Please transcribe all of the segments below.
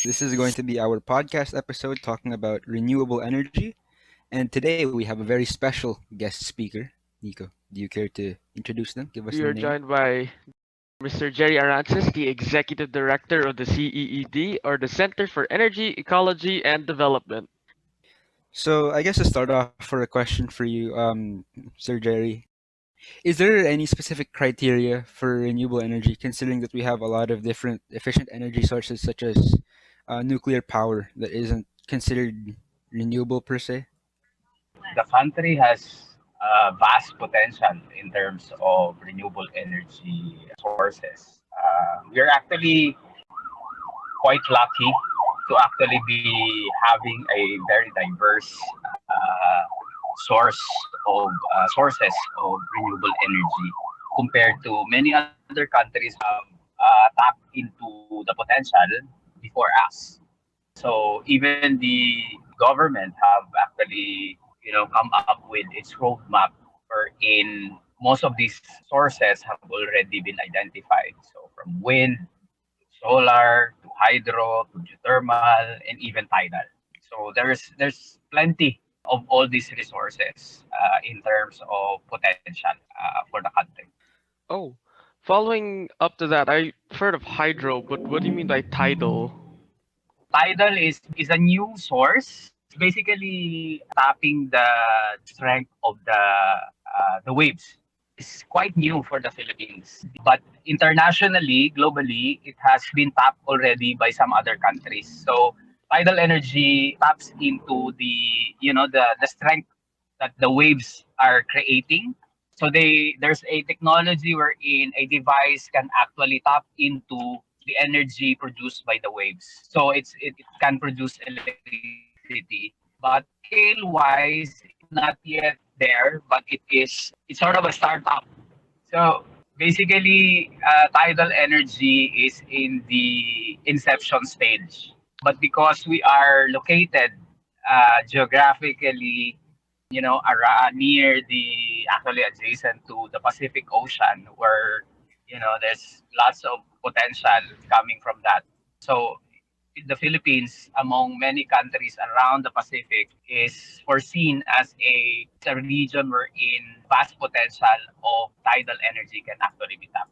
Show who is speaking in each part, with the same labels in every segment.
Speaker 1: This is going to be our podcast episode talking about renewable energy. And today we have a very special guest speaker. Nico, do you care to introduce them? Give us
Speaker 2: We
Speaker 1: their
Speaker 2: are
Speaker 1: name.
Speaker 2: joined by Mr. Gerry Arances, the Executive Director of the CEED, or the Center for Energy, Ecology, and Development.
Speaker 1: So I guess to start off for a question for you, Sir Jerry, is there any specific criteria for renewable energy, considering that we have a lot of different efficient energy sources such as nuclear power that isn't considered renewable per se?
Speaker 3: The country has vast potential in terms of renewable energy sources. We are actually quite lucky to actually be having a very diverse uh, source of sources of renewable energy compared to many other countries have tapped into the potential before us. So even the government have actually, come up with its roadmap wherein most of these sources have already been identified. So from wind, solar, to hydro, to geothermal, and even tidal. So there's plenty of all these resources in terms of potential for the country.
Speaker 2: Oh, following up to that, I've heard of hydro, but what do you mean by tidal?
Speaker 3: Tidal is a new source. It's basically tapping the strength of the waves. It's quite new for the Philippines, but internationally, globally, it has been tapped already by some other countries. So tidal energy taps into the strength that the waves are creating. So there's a technology wherein a device can actually tap into the energy produced by the waves. So it can produce electricity, but scale wise, it's not yet there, but it's sort of a startup. So basically, tidal energy is in the inception stage. But because we are located geographically, near the actually adjacent to the Pacific Ocean, where there's lots of potential coming from that. So the Philippines, among many countries around the Pacific, is foreseen as a region wherein vast potential of tidal energy can actually be tapped.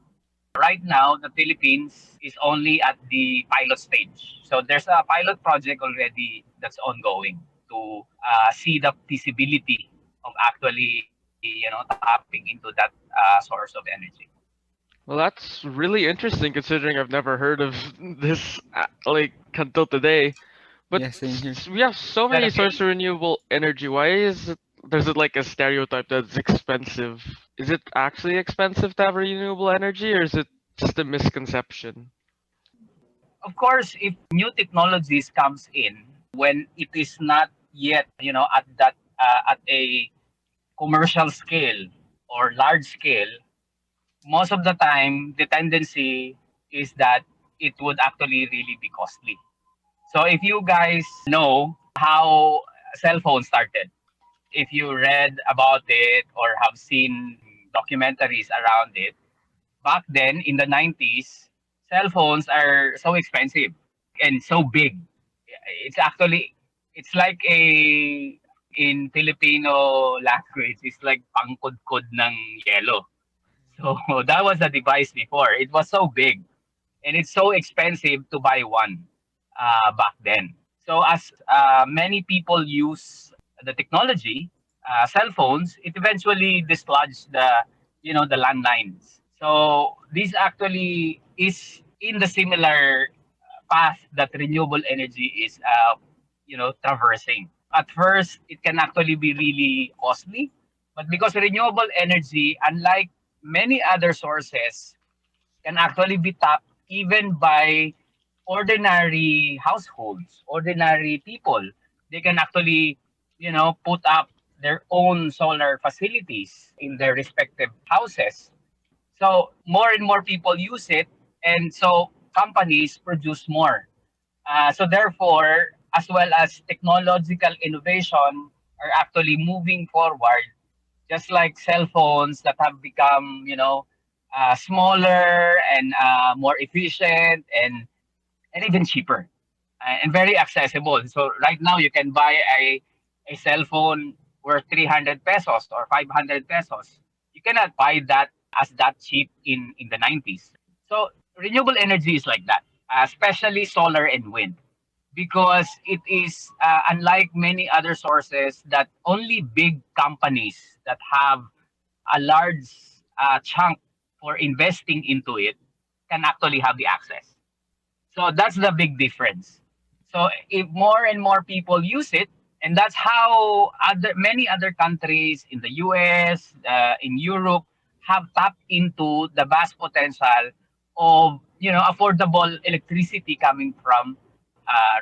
Speaker 3: Right now, the Philippines is only at the pilot stage. So there's a pilot project already that's ongoing to see the feasibility of actually, tapping into that source of energy.
Speaker 2: Well, that's really interesting considering I've never heard of this like until today. But
Speaker 1: Yeah, same here.
Speaker 2: we have so
Speaker 3: Is that
Speaker 2: many
Speaker 3: okay?
Speaker 2: sources of renewable energy. Why is it there's it like a stereotype that it's expensive? Is it actually expensive to have renewable energy, or is it just a misconception?
Speaker 3: Of course, if new technologies comes in when it is not yet, at a commercial scale or large scale, most of the time the tendency is that it would actually really be costly. So if you guys know how cell phones started, if you read about it or have seen documentaries around it, back then in the 90s, cell phones are so expensive and so big. It's actually it's like a in Filipino language, it's like pangkudkod ng yelo. So that was the device before. It was so big and it's so expensive to buy one back then. So as many people use the technology, cell phones, it eventually dislodged the landlines. So this actually is in the similar path that renewable energy is, traversing. At first, it can actually be really costly, but because renewable energy, unlike many other sources, can actually be tapped even by ordinary households, ordinary people. They can actually, put up their own solar facilities in their respective houses. So more and more people use it, and so companies produce more. So therefore, as well as technological innovation are actually moving forward just like cell phones that have become, smaller and more efficient and even cheaper and very accessible. So right now you can buy a cell phone worth 300 pesos or 500 pesos. You cannot buy that as that cheap in the 90s. So renewable energy is like that, especially solar and wind, because it is unlike many other sources that only big companies that have a large chunk for investing into it can actually have the access. So that's the big difference. So if more and more people use it, and that's how many other countries in the US, in Europe, have tapped into the vast potential of affordable electricity coming from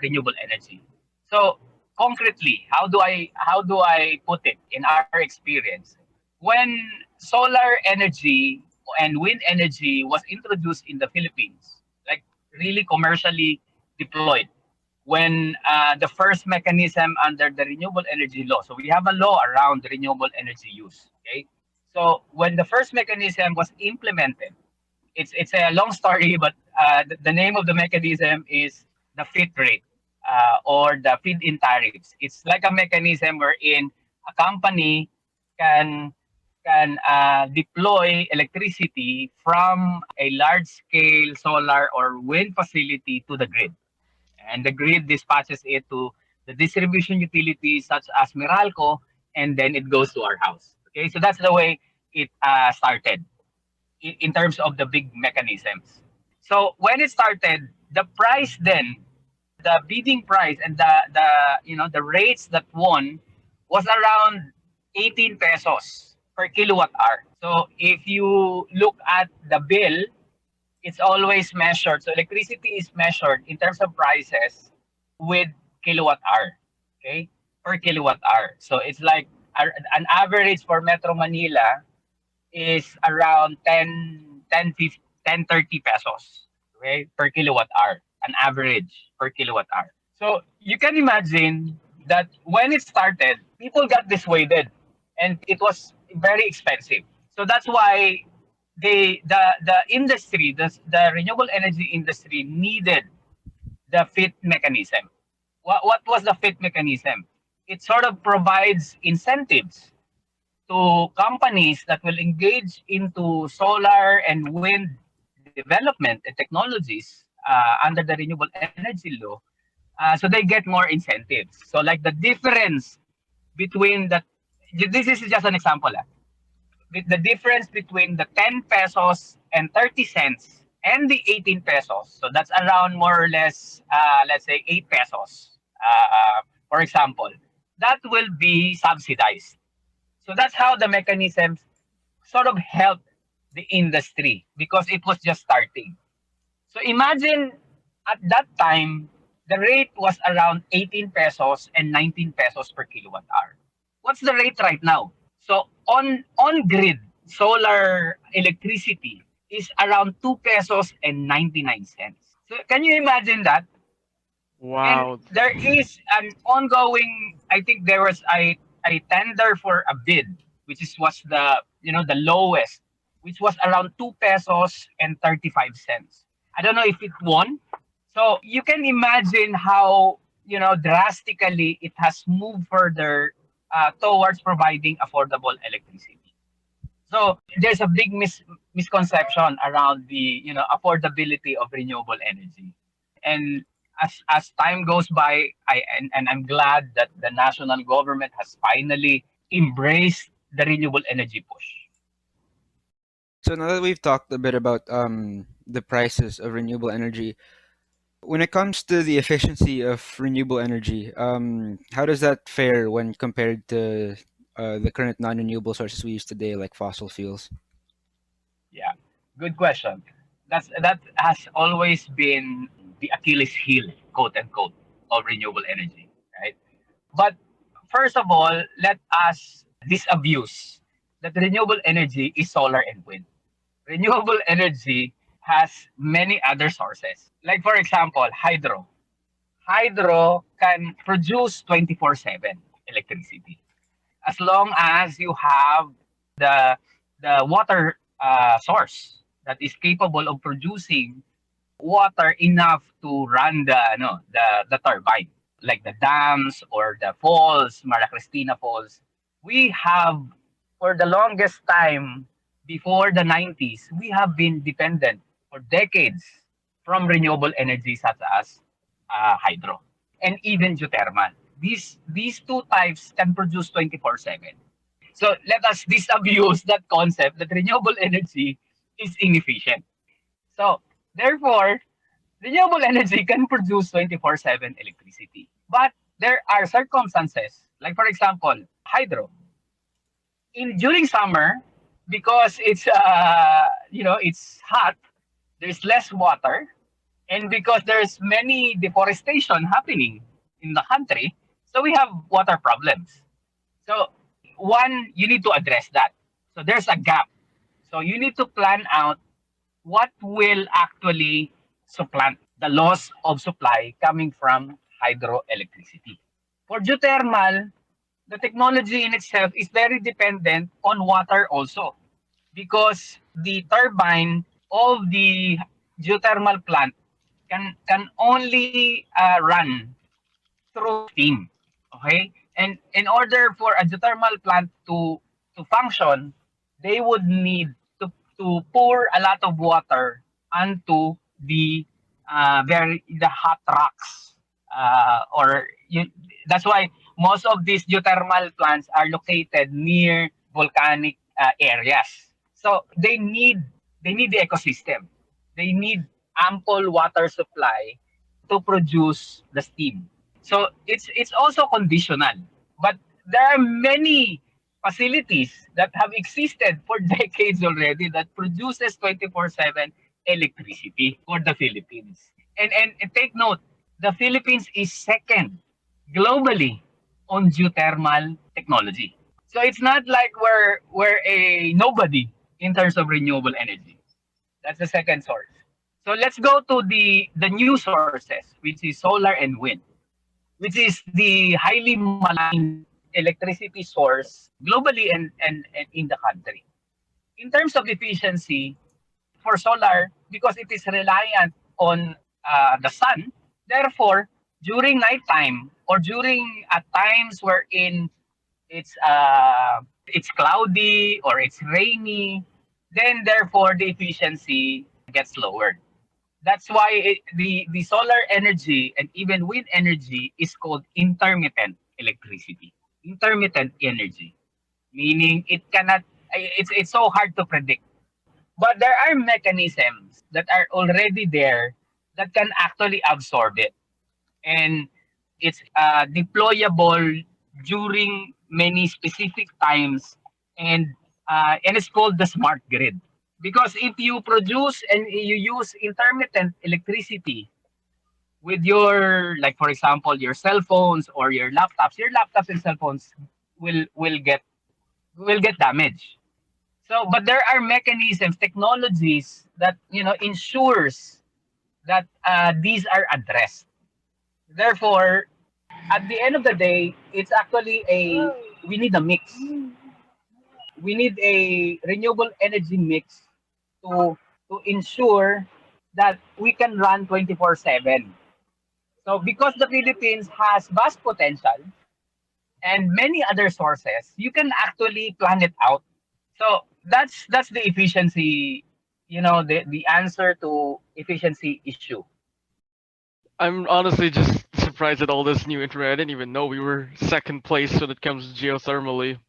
Speaker 3: renewable energy. So concretely, how do I put it in our experience? When solar energy and wind energy was introduced in the Philippines, like really commercially deployed, when the first mechanism under the renewable energy law. So we have a law around renewable energy use. Okay, so when the first mechanism was implemented, it's a long story, but the name of the mechanism is the FIT rate or the feed-in tariffs. It's like a mechanism wherein a company can deploy electricity from a large-scale solar or wind facility to the grid, and the grid dispatches it to the distribution utilities such as Meralco, and then it goes to our house. Okay, so that's the way it started in terms of the big mechanisms. So when it started, the price then, the bidding price and the rates that won was around 18 pesos per kilowatt hour. So if you look at the bill, it's always measured. So electricity is measured in terms of prices with kilowatt hour, okay, per kilowatt hour. So it's like an average for Metro Manila is around 10 pesos, okay, per kilowatt hour, an average per kilowatt hour. So you can imagine that when it started, people got dissuaded and it was very expensive. So that's why the industry, the renewable energy industry needed the FIT mechanism. What was the FIT mechanism? It sort of provides incentives to companies that will engage into solar and wind development and technologies under the renewable energy law, so they get more incentives. So like the difference between this is just an example, with the difference between the 10 pesos and 30 cents and the 18 pesos, so that's around more or less, let's say 8 pesos, for example, that will be subsidized. So that's how the mechanisms sort of helped the industry because it was just starting. So imagine at that time, the rate was around 18 pesos and 19 pesos per kilowatt hour. What's the rate right now? So on grid solar electricity is around 2 pesos and 99 cents. So can you imagine that? And
Speaker 2: Wow.
Speaker 3: there is an ongoing, I think there was a tender for a bid, which was the lowest, which was around 2 pesos and 35 cents. I don't know if it won. So you can imagine how, drastically it has moved further towards providing affordable electricity. So there's a big misconception around the affordability of renewable energy. And as time goes by, and I'm glad that the national government has finally embraced the renewable energy push.
Speaker 1: So now that we've talked a bit about the prices of renewable energy, when it comes to the efficiency of renewable energy, how does that fare when compared to the current non-renewable sources we use today, like fossil fuels?
Speaker 3: Yeah, good question. That has always been the Achilles heel, quote unquote, of renewable energy, right? But first of all, let us disabuse that renewable energy is solar and wind. Renewable energy has many other sources. Like for example, hydro. Hydro can produce 24/7 electricity as long as you have the water source that is capable of producing water enough to run the turbine, like the dams or the falls, Mara Cristina Falls. We have, for the longest time before the 90s, we have been dependent for decades from renewable energy such as hydro and even geothermal. These two types can produce 24/7. So let us disabuse that concept that renewable energy is inefficient. So therefore, renewable energy can produce 24/7 electricity. But there are circumstances, like for example, hydro. In during summer, because it's hot, there's less water, and because there's many deforestation happening in the country, so we have water problems. So one, you need to address that. So there's a gap. So you need to plan out what will actually supplant the loss of supply coming from hydroelectricity. For geothermal, the technology in itself is very dependent on water also, because the turbine of the geothermal plant can only run through steam. Okay? And in order for a geothermal plant to function, they would need to pour a lot of water onto the hot rocks. Or that's why most of these geothermal plants are located near volcanic areas. So they need the ecosystem. They need ample water supply to produce the steam. So it's also conditional. But there are many facilities that have existed for decades already that produces 24/7 electricity for the Philippines. And take note, the Philippines is second globally on geothermal technology. So it's not like we're a nobody in terms of renewable energy. That's the second source. So let's go to the new sources, which is solar and wind, which is the highly maligned electricity source globally and in the country. In terms of efficiency, for solar, because it is reliant on the sun, therefore, during nighttime or during at times wherein it's cloudy or it's rainy, then therefore the efficiency gets lowered. That's why the solar energy and even wind energy is called intermittent electricity. Intermittent energy, meaning it's so hard to predict. But there are mechanisms that are already there that can actually absorb it. And it's deployable during many specific times, and it's called the smart grid. Because if you produce and you use intermittent electricity with your, like for example, your cell phones or your laptops and cell phones will get damaged. So, but there are mechanisms, technologies that ensures that these are addressed. Therefore, at the end of the day, it's actually we need a mix. We need a renewable energy mix to ensure that we can run 24/7. So because the Philippines has vast potential and many other sources, you can actually plan it out. So that's the efficiency, the answer to efficiency issue.
Speaker 2: I'm honestly just surprised at all this new information. I didn't even know we were second place when it comes to geothermally.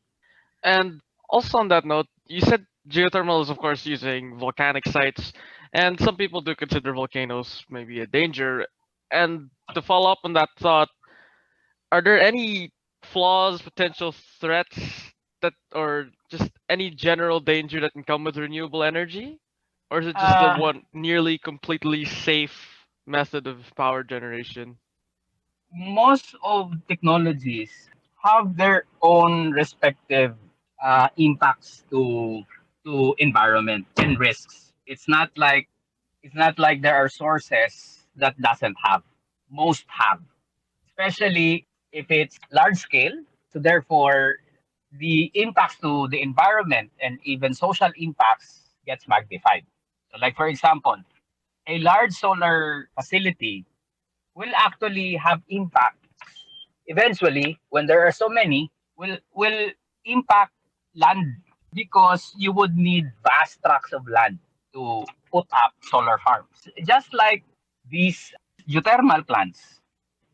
Speaker 2: And also on that note, you said geothermal is of course using volcanic sites, and some people do consider volcanoes maybe a danger. And to follow up on that thought, are there any flaws, potential threats that, or just any general danger that can come with renewable energy? Or is it just the
Speaker 3: Uh,
Speaker 2: one nearly completely safe method of power generation?
Speaker 3: Most of technologies have their own respective impacts to environment and risks. It's not like there are sources that doesn't have. Most have, especially if it's large scale. So therefore, the impacts to the environment and even social impacts gets magnified. So, like for example, a large solar facility will actually have impact eventually when there are so many will impact land because you would need vast tracts of land to put up solar farms just like these geothermal plants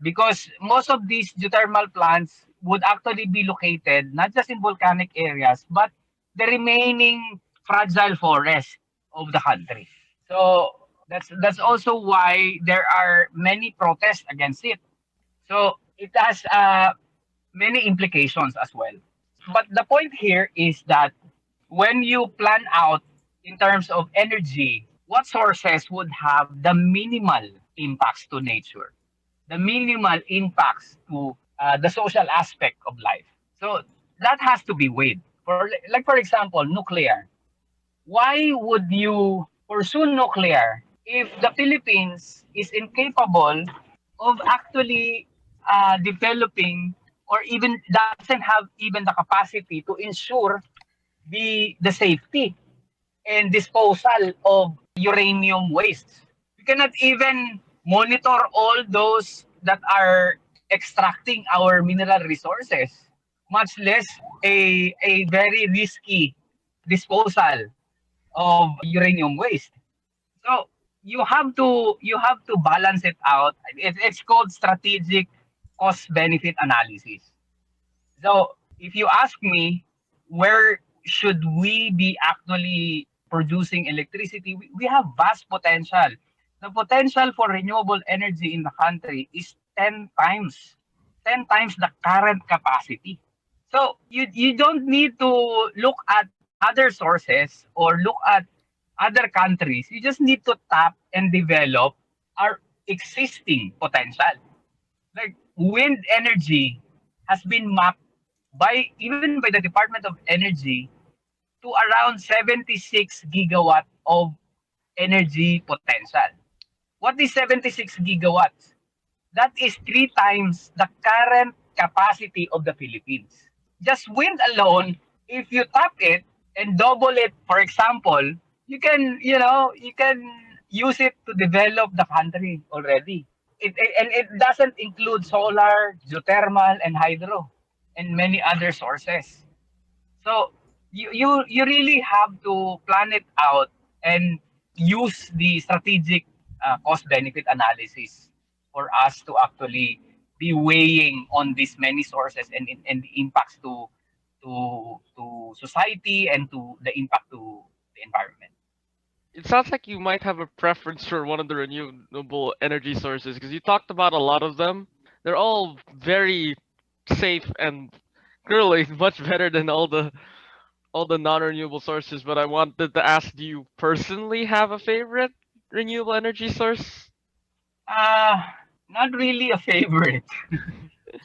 Speaker 3: because most of these geothermal plants would actually be located not just in volcanic areas but the remaining fragile forest of the country. So that's also why there are many protests against it. So it has many implications as well. But the point here is that when you plan out in terms of energy, what sources would have the minimal impacts to nature, the minimal impacts to the social aspect of life. So that has to be weighed. For example, nuclear. Why would you pursue nuclear if the Philippines is incapable of actually developing or even doesn't have even the capacity to ensure the safety and disposal of uranium waste? We cannot even monitor all those that are extracting our mineral resources, much less a very risky disposal of uranium waste. So you have to balance it out. It's called strategic cost benefit analysis. So if you ask me, where should we be actually producing electricity? We have vast potential. The potential for renewable energy in the country is 10 times the current capacity. So you don't need to look at other sources or look at other countries. You just need to tap and develop our existing potential. Like wind energy has been mapped by even by the Department of Energy to around 76 gigawatt of energy potential. What is 76 gigawatts? That is three times the current capacity of the Philippines. Just wind alone, if you tap it and double it, for example, you can use it to develop the country already. And it doesn't include solar, geothermal, and hydro, and many other sources. So you really have to plan it out and use the strategic cost benefit analysis for us to actually be weighing on these many sources and the impacts to society and to the impact to the environment.
Speaker 2: It sounds like you might have a preference for one of the renewable energy sources because you talked about a lot of them. They're all very safe and clearly much better than all the non-renewable sources. But I wanted to ask, do you personally have a favorite renewable energy source?
Speaker 3: Uh, Not really a favorite,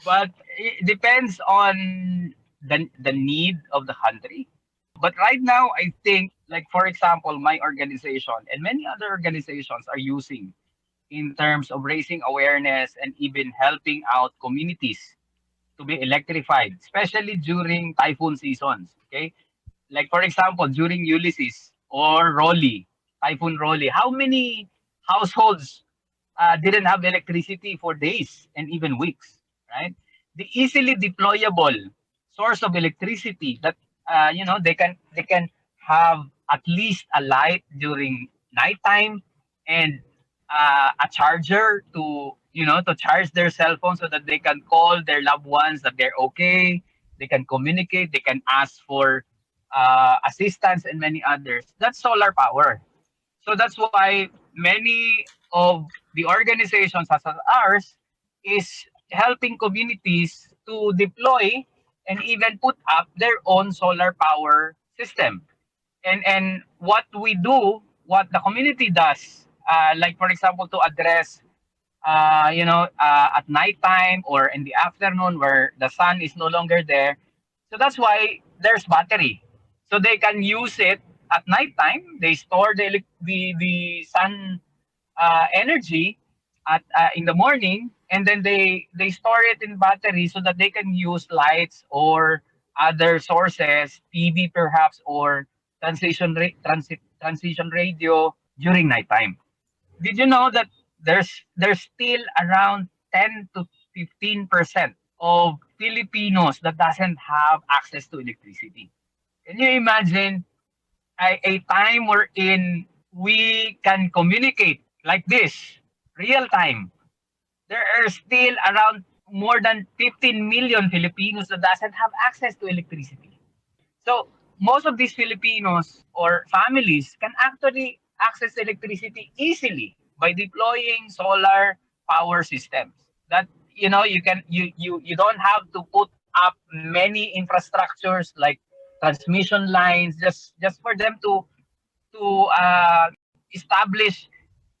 Speaker 3: but it depends on the need of the country. But right now, I think, like for example, my organization and many other organizations are using in terms of raising awareness and even helping out communities to be electrified, especially during typhoon seasons. Okay, like for example, during Ulysses or Typhoon Rolly, how many households didn't have electricity for days and even weeks, right? The easily deployable source of electricity that they can have at least a light during nighttime and a charger to charge their cell phone so that they can call their loved ones that they're okay. They can communicate. They can ask for assistance and many others. That's solar power. So that's why many of the organizations such as ours is helping communities to deploy and even put up their own solar power system. And what the community does, like for example, to address at nighttime or in the afternoon where the sun is no longer there. So that's why there's battery. So they can use it at nighttime. They store the sun energy in the morning, and then they store it in battery so that they can use lights or other sources, TV perhaps, or transition radio during nighttime. Did you know that there's still around 10 to 15% of Filipinos that doesn't have access to electricity? Can you imagine a time wherein we can communicate like this, real time? There are still around more than 15 million Filipinos that doesn't have access to electricity. So most of these Filipinos or families can actually access electricity easily by deploying solar power systems. That you don't have to put up many infrastructures like transmission lines just for them to establish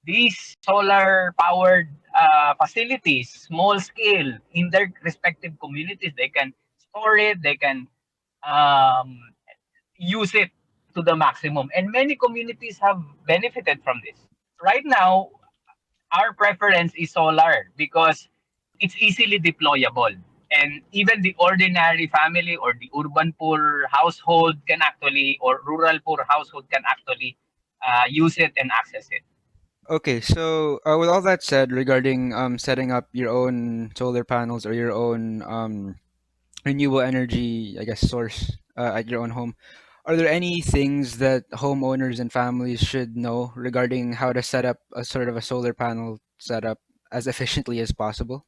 Speaker 3: these solar powered facilities, small scale in their respective communities. They can store it, they can um, use it to the maximum. And many communities have benefited from this. Right now, our preference is solar because it's easily deployable. And even the ordinary family or the urban poor household can actually, or rural poor household can actually use it and access it.
Speaker 1: Okay, so with all that said, regarding setting up your own solar panels or your own renewable energy, I guess, source at your own home, are there any things that homeowners and families should know regarding how to set up a sort of a solar panel setup as efficiently as possible?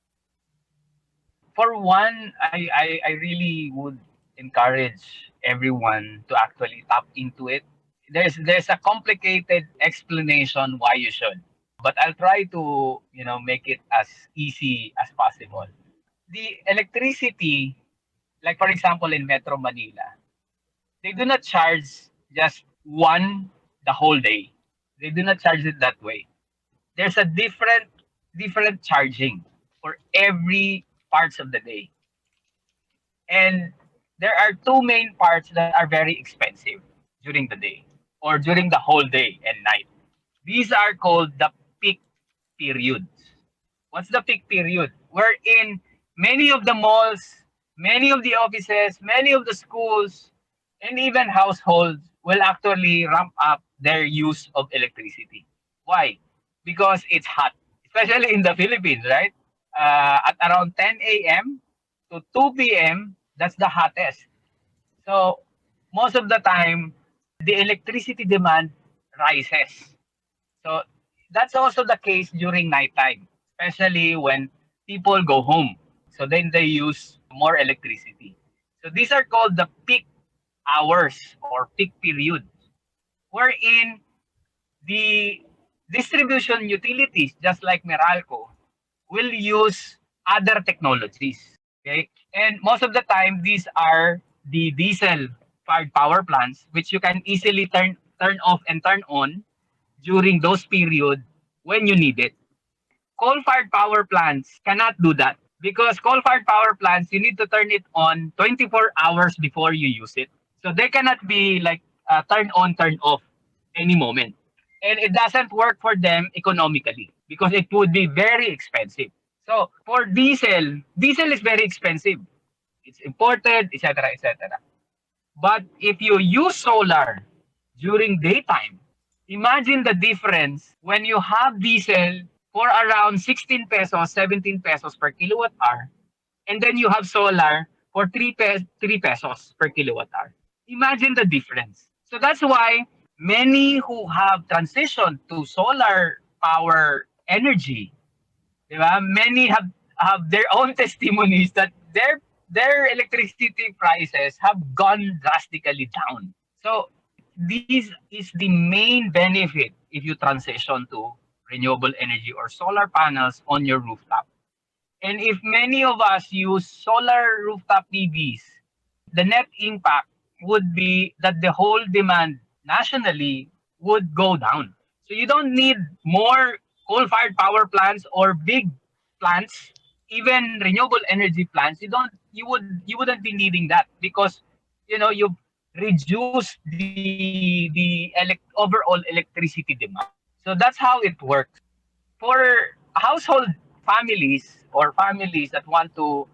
Speaker 3: For one, I really would encourage everyone to actually tap into it. There's a complicated explanation why you should, but I'll try to make it as easy as possible. The electricity, like for example in Metro Manila, they do not charge just one the whole day. They do not charge it that way. There's a different charging for every parts of the day. And there are two main parts that are very expensive during the day or during the whole day and night. These are called the peak periods. What's the peak period? Wherein many of the malls, many of the offices, many of the schools, and even households will actually ramp up their use of electricity. Why? Because it's hot, especially in the Philippines, right? At around 10 a.m. to 2 p.m., that's the hottest. So most of the time, the electricity demand rises. So that's also the case during nighttime, especially when people go home. So then they use more electricity. So these are called the peak hours or peak periods, wherein the distribution utilities, just like Meralco, will use other technologies. Okay, and most of the time these are the diesel fired power plants, which you can easily turn off and turn on during those period when you need it. Coal-fired power plants cannot do that because coal-fired power plants, you need to turn it on 24 hours before you use it. So they cannot be like turn on, turn off any moment. And it doesn't work for them economically because it would be very expensive. So for diesel, diesel is very expensive. It's imported, etc., etc. But if you use solar during daytime, imagine the difference when you have diesel for around 16 pesos, 17 pesos per kilowatt hour, and then you have solar for 3 pesos per kilowatt hour. Imagine the difference. So that's why many who have transitioned to solar power energy, di ba? Many have their own testimonies that their electricity prices have gone drastically down. So this is the main benefit if you transition to renewable energy or solar panels on your rooftop. And if many of us use solar rooftop PVs, the net impact would be that the whole demand nationally would go down. So you don't need more coal-fired power plants or big plants, even renewable energy plants. You wouldn't be needing that because you've reduced the overall electricity demand. So that's how it works. For household families or families that want to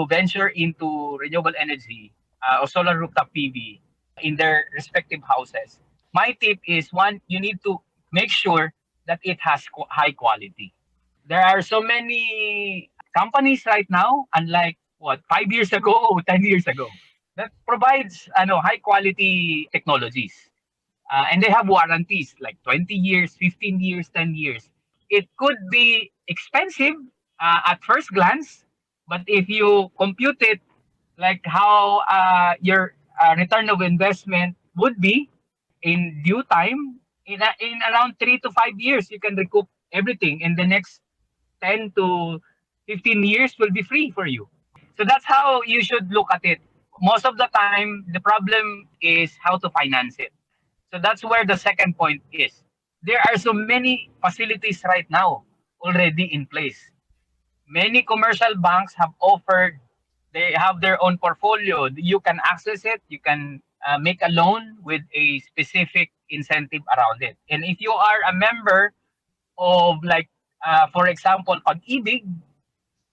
Speaker 3: venture into renewable energy, or solar rooftop PV in their respective houses, my tip is one, you need to make sure that it has high quality. There are so many companies right now, unlike what 5 years ago or 10 years ago, that provides high quality technologies, and they have warranties like 20 years, 15 years, 10 years. It could be expensive at first glance, but if you compute it like how your return of investment would be in due time, in around 3 to 5 years, you can recoup everything. In the next 10 to 15 years will be free for you. So that's how you should look at it. Most of the time, the problem is how to finance it. So that's where the second point is. There are so many facilities right now already in place. Many commercial banks have offered, they have their own portfolio. You can access it, you can make a loan with a specific incentive around it. And if you are a member of, like, for example, Pag-ibig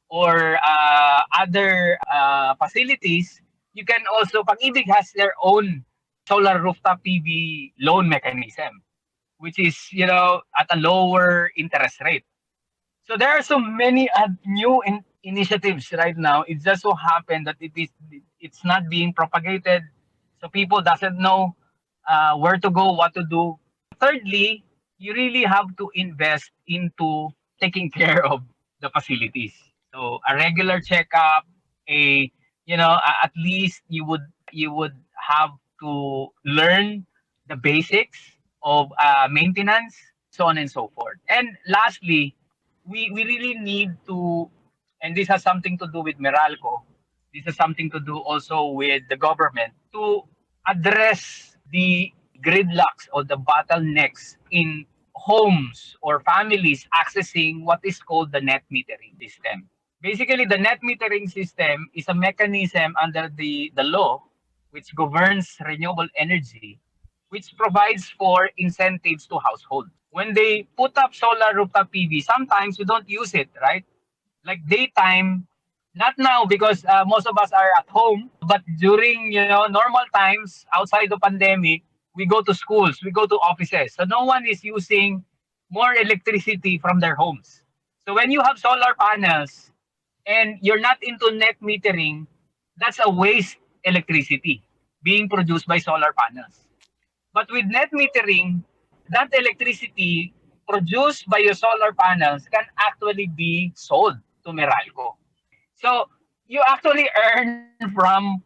Speaker 3: or other facilities, you can also, Pag-ibig has their own solar rooftop PV loan mechanism, which is, at a lower interest rate. So there are so many new initiatives right now. It just so happened that it's not being propagated, so people doesn't know where to go, what to do. Thirdly, you really have to invest into taking care of the facilities. So a regular checkup, a at least you would have to learn the basics of maintenance, so on and so forth. And lastly, we really need to, and this has something to do with Meralco, this has something to do also with the government, to address the gridlocks or the bottlenecks in homes or families accessing what is called the net metering system. Basically, the net metering system is a mechanism under the law which governs renewable energy, which provides for incentives to households. When they put up solar rooftop PV, sometimes we don't use it, right? Like daytime, not now because most of us are at home, but during normal times outside the pandemic, we go to schools, we go to offices, so no one is using more electricity from their homes. So when you have solar panels and you're not into net metering, that's a waste electricity being produced by solar panels. But with net metering, that electricity produced by your solar panels can actually be sold to Meralco. So you actually earn from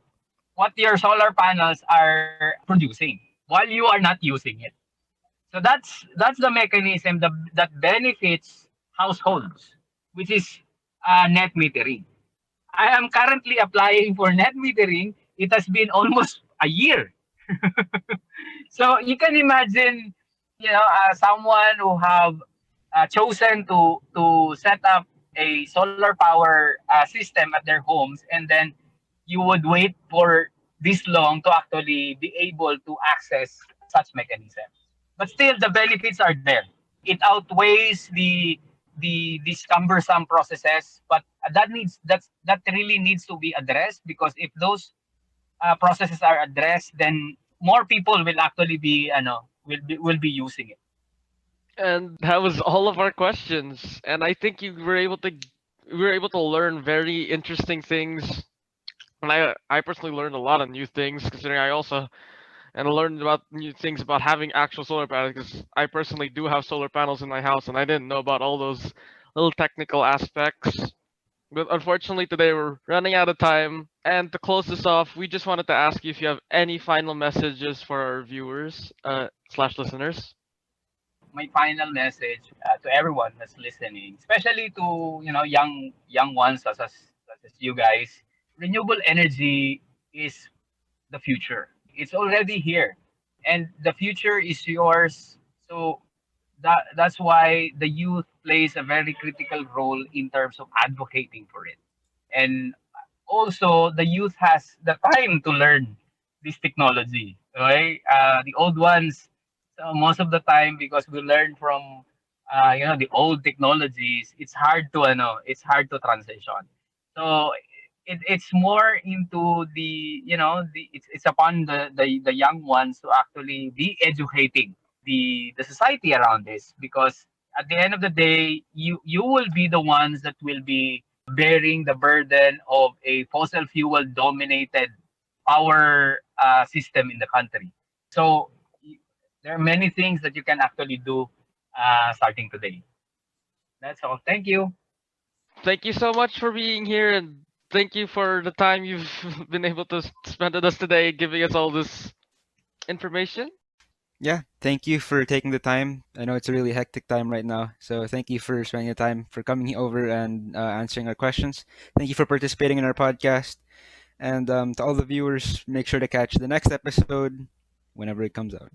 Speaker 3: what your solar panels are producing while you are not using it. So that's the mechanism that benefits households, which is net metering. I am currently applying for net metering. It has been almost a year. So you can imagine, someone who have chosen to set up a solar power system at their homes, and then you would wait for this long to actually be able to access such mechanisms. But still, the benefits are there. It outweighs the these cumbersome processes, but that really needs to be addressed, because if those processes are addressed, then more people will actually be will be using it.
Speaker 2: And that was all of our questions. And I think we were able to learn very interesting things. And I personally learned a lot of new things, considering I also and I learned about new things about having actual solar panels, because I personally do have solar panels in my house and I didn't know about all those little technical aspects. But unfortunately, today we're running out of time. And to close this off, we just wanted to ask you if you have any final messages for our viewers slash listeners.
Speaker 3: My final message to everyone that's listening, especially to young ones such as you guys: renewable energy is the future. It's already here, and the future is yours. So that's why the youth plays a very critical role in terms of advocating for it. And also, the youth has the time to learn this technology, right? The old ones, most of the time, because we learn from the old technologies, it's hard to transition. So it's more into it's upon the young ones to actually be educating the society around this, because at the end of the day, you will be the ones that will be bearing the burden of a fossil fuel dominated power system in the country. So there are many things that you can actually do starting today. That's all. Thank you.
Speaker 2: Thank you so much for being here, and thank you for the time you've been able to spend with us today, giving us all this information.
Speaker 1: Yeah, thank you for taking the time. I know it's a really hectic time right now, so thank you for spending the time for coming over and answering our questions. Thank you for participating in our podcast, and to all the viewers, make sure to catch the next episode whenever it comes out.